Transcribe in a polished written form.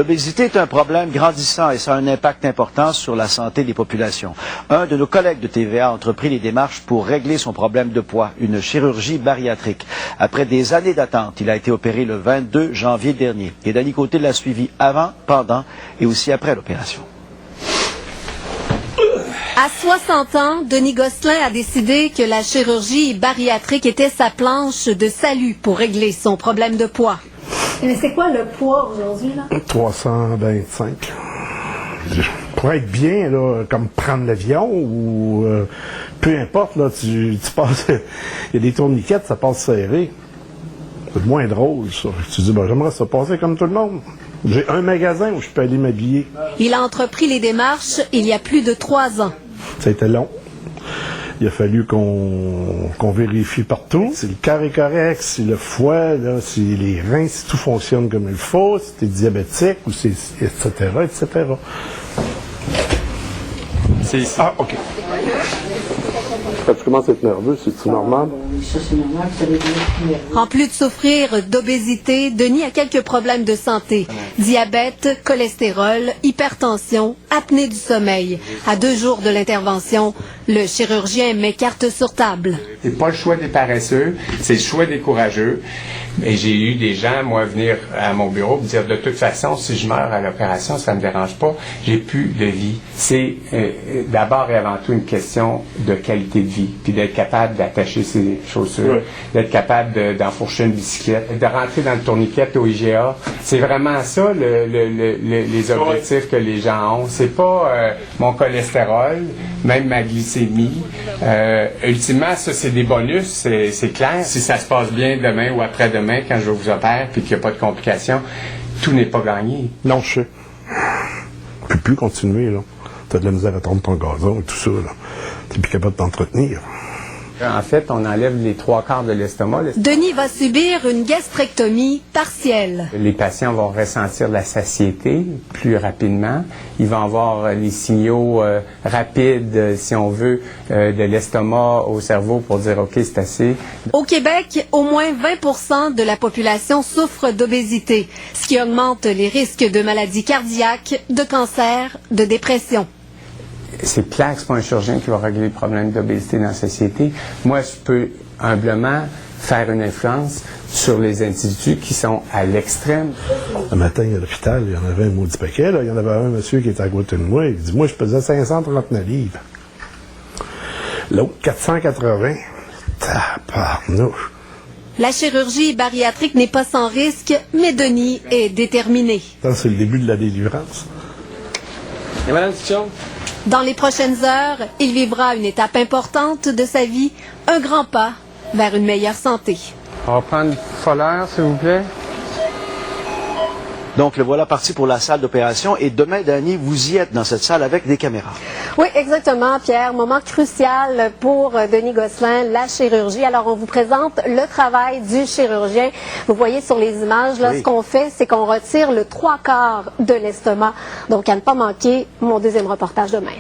L'obésité est un problème grandissant et ça a un impact important sur la santé des populations. Un de nos collègues de TVA a entrepris les démarches pour régler son problème de poids, une chirurgie bariatrique. Après des années d'attente, il a été opéré le 22 janvier dernier. Et Danny Côté l'a suivi avant, pendant et aussi après l'opération. À 60 ans, Denis Gosselin a décidé que la chirurgie bariatrique était sa planche de salut pour régler son problème de poids. Mais c'est quoi le poids aujourd'hui, là? 325. Pour être bien, là, comme prendre l'avion ou peu importe, là, tu passes. Il y a des tourniquets, ça passe serré. C'est moins drôle, ça. Tu dis, j'aimerais ça passer comme tout le monde. J'ai un magasin où je peux aller m'habiller. Il a entrepris les démarches il y a plus de 3 ans. Ça a été long. Il a fallu qu'on vérifie partout. Si le cœur est correct, si le foie, là, si les reins, si tout fonctionne comme il faut, si tu es diabétique, ou etc., etc. C'est ici. Ah, OK. Quand tu commences à être nerveux, c'est-tu normal? Ça, c'est normal, ça va être En plus de souffrir d'obésité, Denis a quelques problèmes de santé. Diabète, cholestérol, hypertension, apnée du sommeil. À 2 jours de l'intervention, le chirurgien met carte sur table. C'est pas le choix des paresseux, c'est le choix des courageux. Et j'ai eu des gens, moi, venir à mon bureau me dire, de toute façon, si je meurs à l'opération, ça me dérange pas, j'ai plus de vie. C'est d'abord et avant tout une question de qualité de vie, puis d'être capable d'attacher ses chaussures, d'être capable d'enfourcher une bicyclette, de rentrer dans le tourniquet au IGA. C'est vraiment ça les objectifs que les gens ont. C'est pas mon cholestérol, même ma glycémie. Ultimement, ça, c'est des bonus, c'est clair. Si ça se passe bien demain ou après-demain, quand je vous opère puis qu'il n'y a pas de complications, tout n'est pas gagné. Non, je sais. Tu peux plus continuer, là. Tu as de la misère à tondre ton gazon et tout ça, là. Tu n'es plus capable de t'entretenir. En fait, on enlève les 3/4 de l'estomac. Denis va subir une gastrectomie partielle. Les patients vont ressentir la satiété plus rapidement. Ils vont avoir les signaux rapides, si on veut, de l'estomac au cerveau pour dire « OK, c'est assez ». Au Québec, au moins 20% de la population souffre d'obésité, ce qui augmente les risques de maladies cardiaques, de cancer, de dépression. C'est clair que ce n'est pas un chirurgien qui va régler le problème d'obésité dans la société. Moi, je peux humblement faire une influence sur les individus qui sont à l'extrême. Un matin, à l'hôpital, il y en avait un maudit paquet. Là. Il y en avait un monsieur qui était à côté de moi. Il dit, moi, je pesais 539 livres. L'autre, 480. Tabarnouche. La chirurgie bariatrique n'est pas sans risque, mais Denis est déterminé. C'est le début de la délivrance. Et Madame Tichon? Dans les prochaines heures, il vivra une étape importante de sa vie, un grand pas vers une meilleure santé. On va prendre une folleur, s'il vous plaît. Donc, le voilà parti pour la salle d'opération. Et demain, Danny, vous y êtes dans cette salle avec des caméras. Oui, exactement, Pierre. Moment crucial pour Denis Gosselin, la chirurgie. Alors, on vous présente le travail du chirurgien. Vous voyez sur les images, là, ce qu'on fait, c'est qu'on retire le 3/4 de l'estomac. Donc, à ne pas manquer mon deuxième reportage demain.